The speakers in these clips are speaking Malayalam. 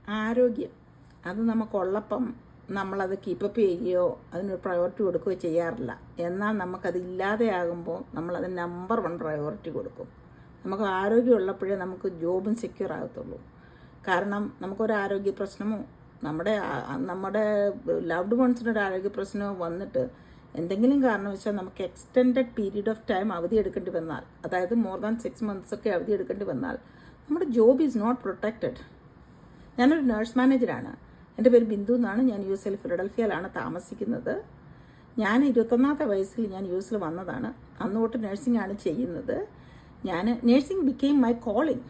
ആരോഗ്യം അത് നമുക്കുള്ളപ്പം നമ്മളത് കീപ്പപ്പ് ചെയ്യുകയോ അതിനൊരു പ്രയോറിറ്റി കൊടുക്കുകയോ ചെയ്യാറില്ല. എന്നാൽ നമുക്കത് ഇല്ലാതെയാകുമ്പോൾ നമ്മളത് നമ്പർ 1 പ്രയോറിറ്റി കൊടുക്കും. നമുക്ക് ആരോഗ്യമുള്ളപ്പോഴേ നമുക്ക് ജോബും സെക്യൂർ ആകത്തുള്ളൂ. കാരണം നമുക്കൊരു ആരോഗ്യ പ്രശ്നമോ നമ്മുടെ ലവ്ഡ് വൺസിനൊരു ആരോഗ്യ പ്രശ്നമോ വന്നിട്ട് എന്തെങ്കിലും കാരണവശാൽ നമുക്ക് എക്സ്റ്റെൻഡഡ് പീരീഡ് ഓഫ് ടൈം അവധി എടുക്കേണ്ടി വന്നാൽ, അതായത് മോർ ദാൻ 6 months ഒക്കെ അവധി എടുക്കേണ്ടി വന്നാൽ നമ്മുടെ ജോബ് ഈസ് നോട്ട് പ്രൊട്ടക്റ്റഡ്. ഞാനൊരു നേഴ്സ് മാനേജറാണ്. എൻ്റെ പേര് ബിന്ദു എന്നാണ്. ഞാൻ US ഫിലഡൽഫിയയിലാണ് താമസിക്കുന്നത്. ഞാൻ 21ാമത്തെ വയസ്സിൽ ഞാൻ US വന്നതാണ്. അന്ന് തൊട്ട് നഴ്സിംഗ് ആണ് ചെയ്യുന്നത്. Nursing became my calling.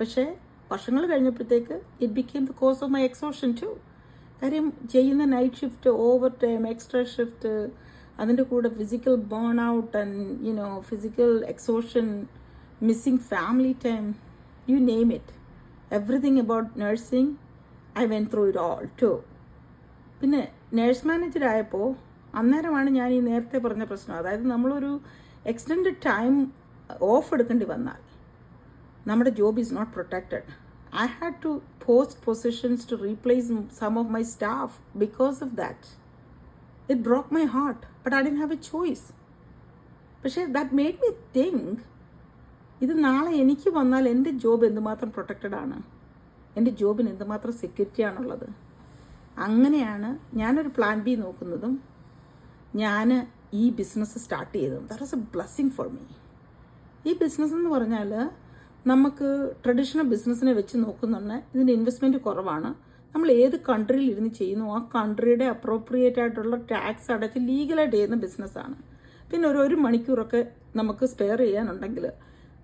പക്ഷേ വർഷങ്ങൾ കഴിഞ്ഞപ്പോഴത്തേക്ക് it became the cause of my exhaustion too. കാര്യം ചെയ്യുന്ന night shift, over time, extra shift, അതിൻ്റെ കൂടെ physical burn out and physical exhaustion, missing family time, you name it, everything about nursing I went through it all too. പിന്നെ നേഴ്സ് മാനേജറായപ്പോൾ അന്നേരമാണ് ഞാൻ ഈ നേരത്തെ പറഞ്ഞ പ്രശ്നം. അതായത് നമ്മളൊരു എക്സ്റ്റെൻഡഡ് ടൈം ഓഫ് എടുക്കേണ്ടി വന്നാൽ നമ്മുടെ job is not protected. I had to post positions to replace some of my staff because of that. It broke my heart, but I didn't have a choice. പക്ഷേ ദാറ്റ് മെയ്ഡ് മീ തിങ്ക്, ഇത് നാളെ എനിക്ക് വന്നാൽ എൻ്റെ ജോബ് എന്തുമാത്രം പ്രൊട്ടക്റ്റഡ് ആണ്, എൻ്റെ ജോബിന് എന്തുമാത്രം സെക്യൂരിറ്റി ആണുള്ളത്. അങ്ങനെയാണ് ഞാനൊരു പ്ലാൻ ബി നോക്കുന്നതും ഞാൻ ഈ ബിസിനസ് സ്റ്റാർട്ട് ചെയ്തതും. That was A blessing for me. ഈ ബിസിനസ് എന്ന് പറഞ്ഞാൽ നമുക്ക് ട്രഡീഷണൽ ബിസിനസ്സിനെ വെച്ച് നോക്കുന്നുണ്ട് ഇതിൻ്റെ ഇൻവെസ്റ്റ്മെൻറ്റ് കുറവാണ്. നമ്മൾ ഏത് കൺട്രിയിൽ ഇരുന്ന് ചെയ്യുന്നു ആ കൺട്രിയുടെ അപ്രോപ്രിയേറ്റ് ആയിട്ടുള്ള ടാക്സ് അടച്ച് ലീഗലായിട്ട് ചെയ്യുന്ന ബിസിനസ്സാണ്. പിന്നെ ഒരു മണിക്കൂറൊക്കെ നമുക്ക് സ്പെയർ ചെയ്യാനുണ്ടെങ്കിൽ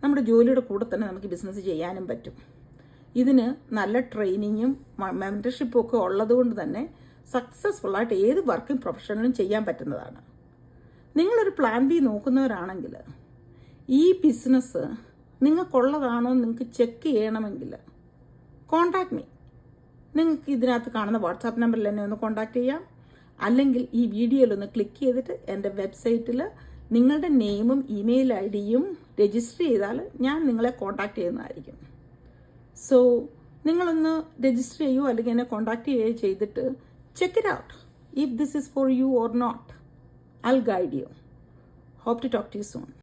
നമ്മുടെ ജോലിയുടെ കൂടെ തന്നെ നമുക്ക് ബിസിനസ് ചെയ്യാനും പറ്റും. ഇതിന് നല്ല ട്രെയിനിങ്ങും മെൻറ്റർഷിപ്പും ഒക്കെ ഉള്ളതുകൊണ്ട് തന്നെ സക്സസ്ഫുള്ളായിട്ട് ഏത് വർക്കിംഗ് പ്രൊഫഷനിലും ചെയ്യാൻ പറ്റുന്നതാണ്. നിങ്ങളൊരു പ്ലാൻ ബി നോക്കുന്നവരാണെങ്കിൽ ഈ ബിസിനസ് നിങ്ങൾക്കുള്ളതാണോ നിങ്ങൾക്ക് ചെക്ക് ചെയ്യണമെങ്കിൽ കോൺടാക്ട് മീ. നിങ്ങൾക്ക് ഇതിനകത്ത് കാണുന്ന വാട്സാപ്പ് നമ്പറിൽ എന്നെ ഒന്ന് കോൺടാക്ട് ചെയ്യാം. അല്ലെങ്കിൽ ഈ വീഡിയോയിലൊന്ന് ക്ലിക്ക് ചെയ്തിട്ട് എൻ്റെ വെബ്സൈറ്റിൽ നിങ്ങളുടെ നെയിമും ഇമെയിൽ ID-യും രജിസ്റ്റർ ചെയ്താൽ ഞാൻ നിങ്ങളെ കോൺടാക്ട് ചെയ്യുന്നതായിരിക്കും. സോ നിങ്ങളൊന്ന് രജിസ്റ്റർ ചെയ്യുമോ അല്ലെങ്കിൽ എന്നെ കോൺടാക്ട് ചെയ്യുകയോ ചെയ്തിട്ട് check it out. If this is for you or not, I will guide you. Hope to talk to you soon.